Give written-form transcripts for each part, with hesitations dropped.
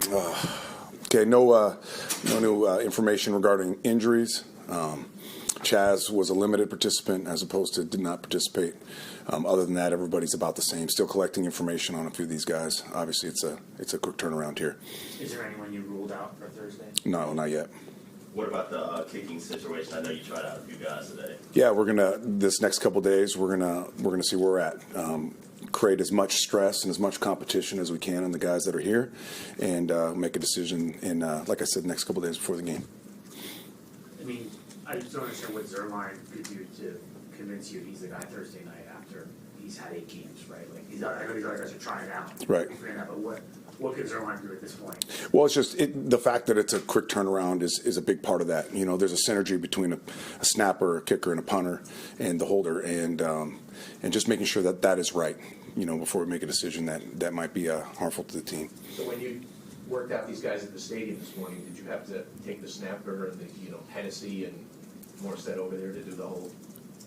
Okay, no new information regarding injuries. Chaz was a limited participant as opposed to did not participate. Other than that, everybody's about the same. Still collecting information on a few of these guys. Obviously, it's a quick turnaround here. Is there anyone you ruled out for Thursday? No, not yet. What about the kicking situation? I know you tried out a few guys today. Yeah, we're gonna this next couple days. We're gonna see where we're at. Create as much stress and as much competition as we can on the guys that are here, and make a decision in, like I said, next couple days before the game. I mean, I just don't understand what Zerline could do to convince you he's the guy Thursday night after he's had 8 games, right? Like I know these other guys are trying it out, right? But what can Zerline do at this point? Well, it's just the fact that it's a quick turnaround is a big part of that. You know, there's a synergy between a snapper, a kicker, and a punter, and the holder, and just making sure that that is right. You know, before we make a decision that might be harmful to the team. So when you worked out these guys at the stadium this morning, did you have to take the snapper and the Hennessy and Morstead over there to do the whole?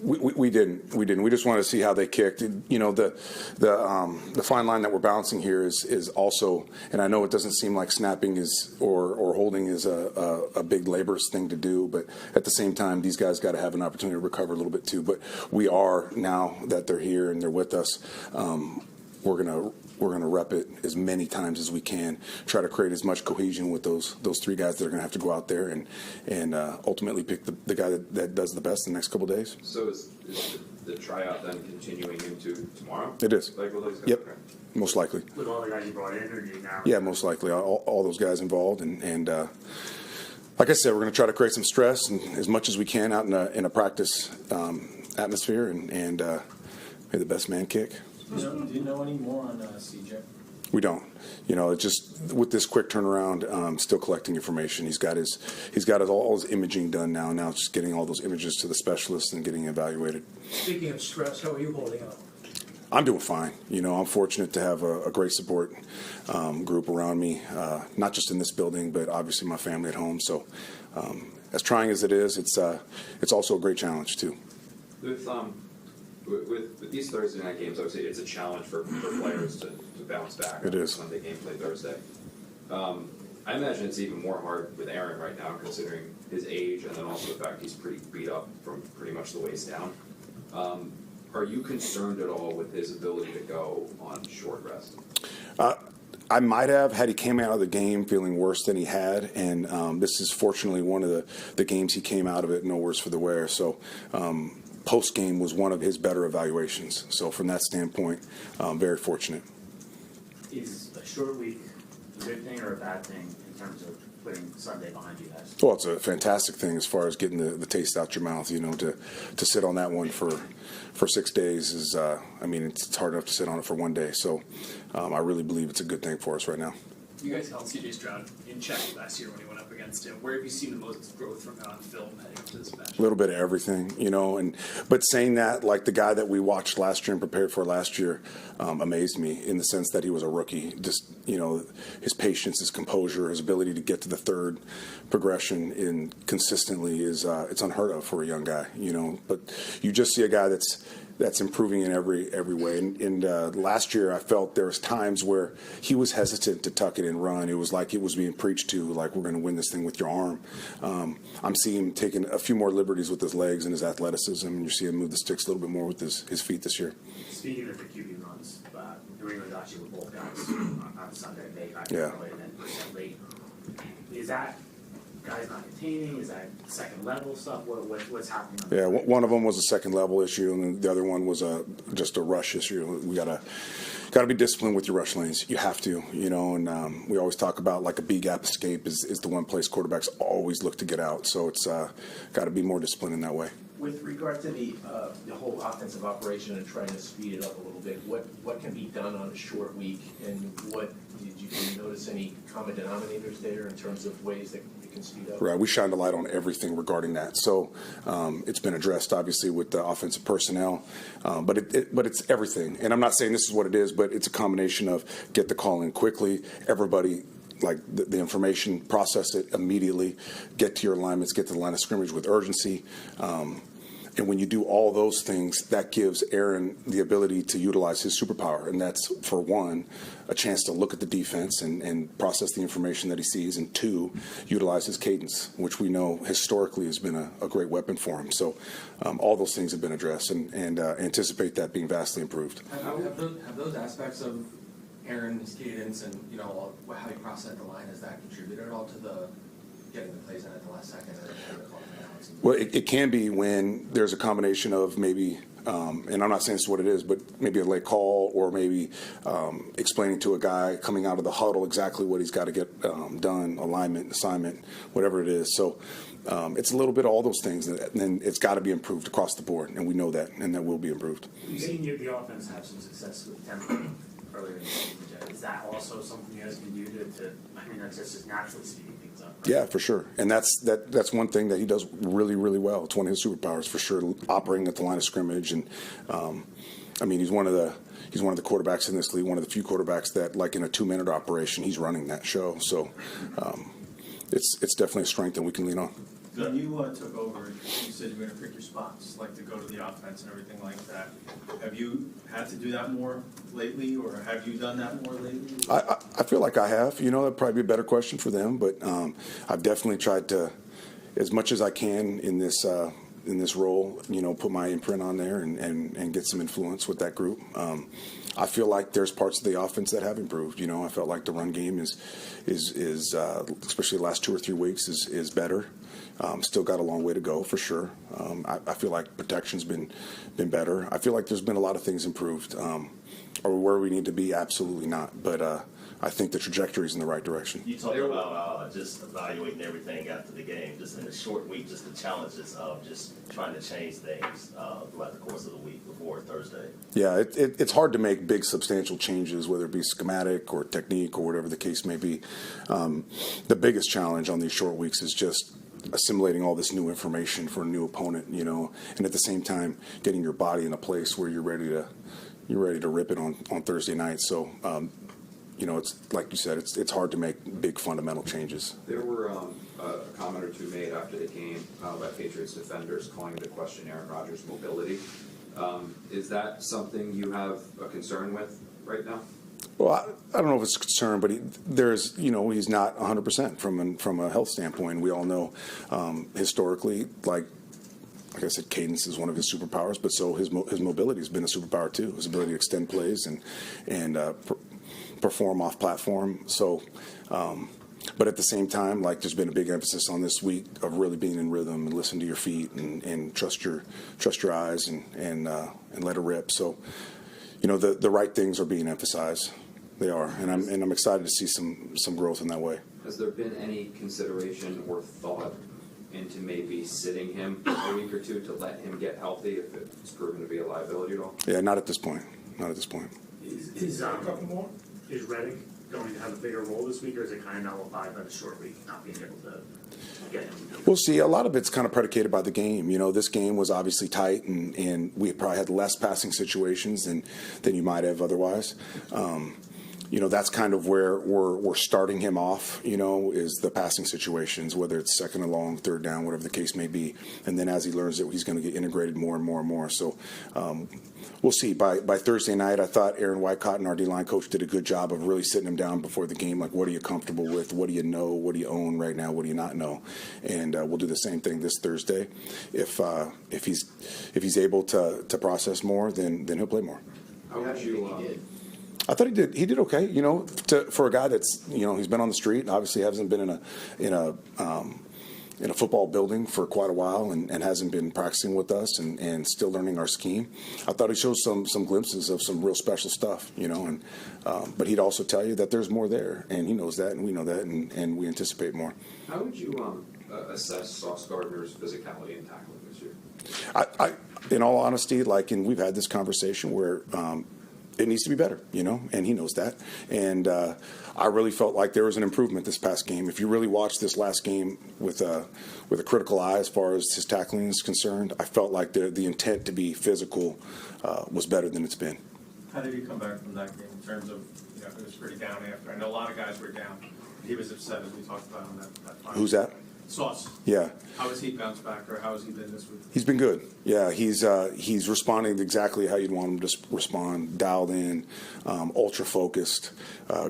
We didn't. We just wanted to see how they kicked. You know, the fine line that we're bouncing here is also, and I know it doesn't seem like snapping is or holding is a big laborious thing to do, but at the same time, these guys got to have an opportunity to recover a little bit too. But we are, now that they're here and they're with us, we're gonna rep it as many times as we can. Try to create as much cohesion with those 3 guys that are gonna have to go out there and ultimately pick the guy that does the best in the next couple of days. So is the tryout then continuing into tomorrow? It is. Like with those guys? Yep. Okay. Most likely. With all the guys you brought in, or do you now? Yeah, most likely. All those guys involved, and like I said, we're going to try to create some stress and as much as we can out in a practice atmosphere, and may the best man kick. Do you know any more on CJ? We don't. You know, it's just with this quick turnaround, still collecting information. He's got all his imaging done now. Now it's just getting all those images to the specialists and getting evaluated. Speaking of stress, how are you holding up? I'm doing fine. You know, I'm fortunate to have a great support group around me, not just in this building, but obviously my family at home. So, as trying as it is, it's also a great challenge too. With these Thursday night games, obviously it's a challenge for players to bounce back. It is. Sunday game play Thursday. I imagine it's even more hard with Aaron right now, considering his age and then also the fact he's pretty beat up from pretty much the waist down. Are you concerned at all with his ability to go on short rest? I might have had he came out of the game feeling worse than he had, and this is fortunately one of the games he came out of it no worse for the wear. So post game was one of his better evaluations. So from that standpoint, very fortunate. Is a short week a good thing or a bad thing in terms of putting Sunday behind you guys? Well, it's a fantastic thing as far as getting the taste out your mouth. You know, to sit on that one for 6 days is, I mean, it's hard enough to sit on it for 1 day. So I really believe it's a good thing for us right now. You guys held C.J. Stroud in check last year when he went up against him. Where have you seen the most growth from him on film heading into this match? A little bit of everything, you know. But saying that, like the guy that we watched last year and prepared for last year, amazed me in the sense that he was a rookie. Just, you know, his patience, his composure, his ability to get to the third progression in consistently is it's unheard of for a young guy, you know. But you just see a guy that's improving in every way. And last year, I felt there was times where he was hesitant to tuck it and run. It was like it was being preached to, like, we're going to win this thing with your arm. I'm seeing him taking a few more liberties with his legs and his athleticism, and you see him move the sticks a little bit more with his feet this year. Speaking of the QB runs, New England got you with both guys on Sunday. They got you early and then percent late. Is that guys not containing? Is that second level stuff? What's happening? Yeah, one of them was a second level issue, and the other one was just a rush issue. We gotta be disciplined with your rush lanes. You have to, you know. And we always talk about like a B gap escape is the one place quarterbacks always look to get out. So it's got to be more disciplined in that way. With regard to the whole offensive operation and trying to speed it up a little bit, what can be done on a short week, and did you notice any common denominators there in terms of ways that you can speed up? Right, we shined a light on everything regarding that. So it's been addressed obviously with the offensive personnel, but it's everything. And I'm not saying this is what it is, but it's a combination of get the call in quickly, everybody. Like the information, process it immediately, get to your alignments, get to the line of scrimmage with urgency. And when you do all those things, that gives Aaron the ability to utilize his superpower. And that's, for one, a chance to look at the defense and process the information that he sees, and two, utilize his cadence, which we know historically has been a great weapon for him. So all those things have been addressed, and anticipate that being vastly improved. Have those aspects of Aaron's cadence and, how he processed the line, has that contributed at all to the getting the plays in at the last second or the call timeouts? Well, it can be when there's a combination of maybe, and I'm not saying this is what it is, but maybe a late call, or maybe explaining to a guy coming out of the huddle exactly what he's got to get done, alignment, assignment, whatever it is. So it's a little bit of all those things, and then it's got to be improved across the board, and we know that, and that will be improved. We've seen the offense have some success with tempo earlier in the season. Is that also something you guys can do to I mean, that's just naturally speeding things up? Right? Yeah, for sure. And that's one thing that he does really, really well. It's one of his superpowers, for sure, operating at the line of scrimmage. And I mean, he's one of the quarterbacks in this league, one of the few quarterbacks that, like in a 2-minute operation, he's running that show. So it's definitely a strength that we can lean on. When you took over, you said you were going to pick your spots, like to go to the offense and everything like that. Have you had to do that more lately, or have you done that more lately? I feel like I have. That'd probably be a better question for them, but I've definitely tried to, as much as I can in this role, put my imprint on there and get some influence with that group. I feel like there's parts of the offense that have improved. I felt like the run game is especially the last 2 or 3 weeks is better. Still got a long way to go, for sure. I feel like protection's been better. I feel like there's been a lot of things improved. Or where we need to be, absolutely not. But I think the trajectory is in the right direction. You talked about just evaluating everything after the game, just in a short week, just the challenges of just trying to change things throughout the course of the week before Thursday. Yeah, it's hard to make big, substantial changes, whether it be schematic or technique or whatever the case may be. The biggest challenge on these short weeks is just assimilating all this new information for a new opponent, and at the same time getting your body in a place where you're ready to rip it on Thursday night. So, it's like you said, it's hard to make big fundamental changes. There were a comment or two made after the game by Patriots defenders calling into question Aaron Rodgers' mobility. Is that something you have a concern with right now? Well, I don't know if it's a concern, but he's not 100% from a health standpoint. We all know historically, like I said, cadence is one of his superpowers, but so his mobility has been a superpower too. His ability to extend plays and perform off platform. So, but at the same time, like there's been a big emphasis on this week of really being in rhythm and listen to your feet and trust your eyes and let it rip. So, the right things are being emphasized. They are, and I'm excited to see some growth in that way. Has there been any consideration or thought into maybe sitting him a week or two to let him get healthy if it's proven to be a liability at all? Yeah, not at this point. Not at this point. Is Reddick going to have a bigger role this week, or is it kind of nullified by the short week, not being able to get him? We'll see. A lot of it's kind of predicated by the game. This game was obviously tight, and we probably had less passing situations than you might have otherwise. That's kind of where we're starting him off, is the passing situations, whether it's second and long, third down, whatever the case may be. And then as he learns it, he's going to get integrated more and more and more. So we'll see. By Thursday night, I thought Aaron Wycott, our D-line coach, did a good job of really sitting him down before the game. Like, what are you comfortable with? What do you know? What do you own right now? What do you not know? And we'll do the same thing this Thursday. If he's able to process more, then he'll play more. How would you? I thought he did okay. For a guy that's he's been on the street. Obviously, hasn't been in a football building for quite a while, and hasn't been practicing with us and still learning our scheme. I thought he showed some glimpses of some real special stuff. But he'd also tell you that there's more there, and he knows that, and we know that, and we anticipate more. How would you assess Sauce Gardner's physicality and tackling this year? I in all honesty, and we've had this conversation where. It needs to be better, and he knows that. And I really felt like there was an improvement this past game. If you really watch this last game with a critical eye as far as his tackling is concerned, I felt like the intent to be physical was better than it's been. How did he come back from that game in terms of, it was pretty down after? I know a lot of guys were down. He was upset, as we talked about on that final. Who's that? Sauce, Yeah. how has he bounced back, or how has he been this week? He's been good. Yeah, he's responding exactly how you'd want him to respond. Dialed in, ultra focused,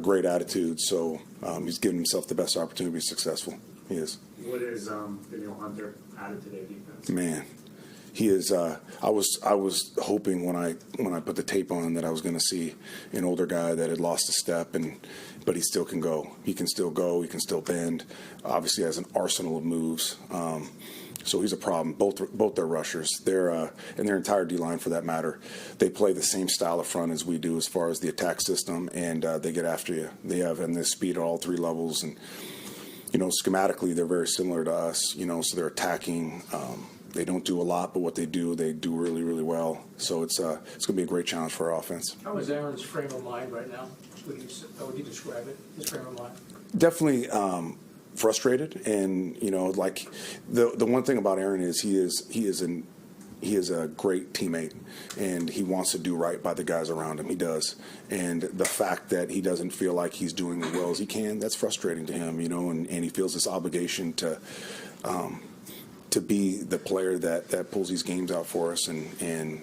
great attitude. So he's giving himself the best opportunity to be successful. He is. What is Daniel Hunter added to their defense? Man, he is. I was hoping when I put the tape on that I was going to see an older guy that had lost a step, but he still can go. He can still go. He can still bend. Obviously, has an arsenal of moves. So he's a problem. Both their rushers, and their entire D line for that matter, they play the same style of front as we do as far as the attack system, and they get after you. They have this speed at all three levels, and schematically they're very similar to us. So they're attacking. They don't do a lot, but what they do really, really well. So it's going to be a great challenge for our offense. How is Aaron's frame of mind right now? How would you describe it, his frame of mind? Definitely frustrated, and like the one thing about Aaron is he is a great teammate, and he wants to do right by the guys around him. He does, and the fact that he doesn't feel like he's doing as well as he can, that's frustrating to him. And he feels this obligation to be the player that pulls these games out for us and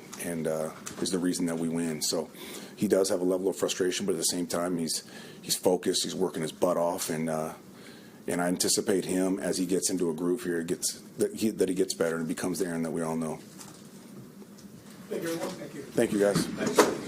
is the reason that we win. So he does have a level of frustration, but at the same time he's focused. He's working his butt off, and I anticipate him as he gets into a groove here, that he gets better and becomes the Aaron that we all know. Thank you, everyone. Thank you. Thank you, guys. Thanks.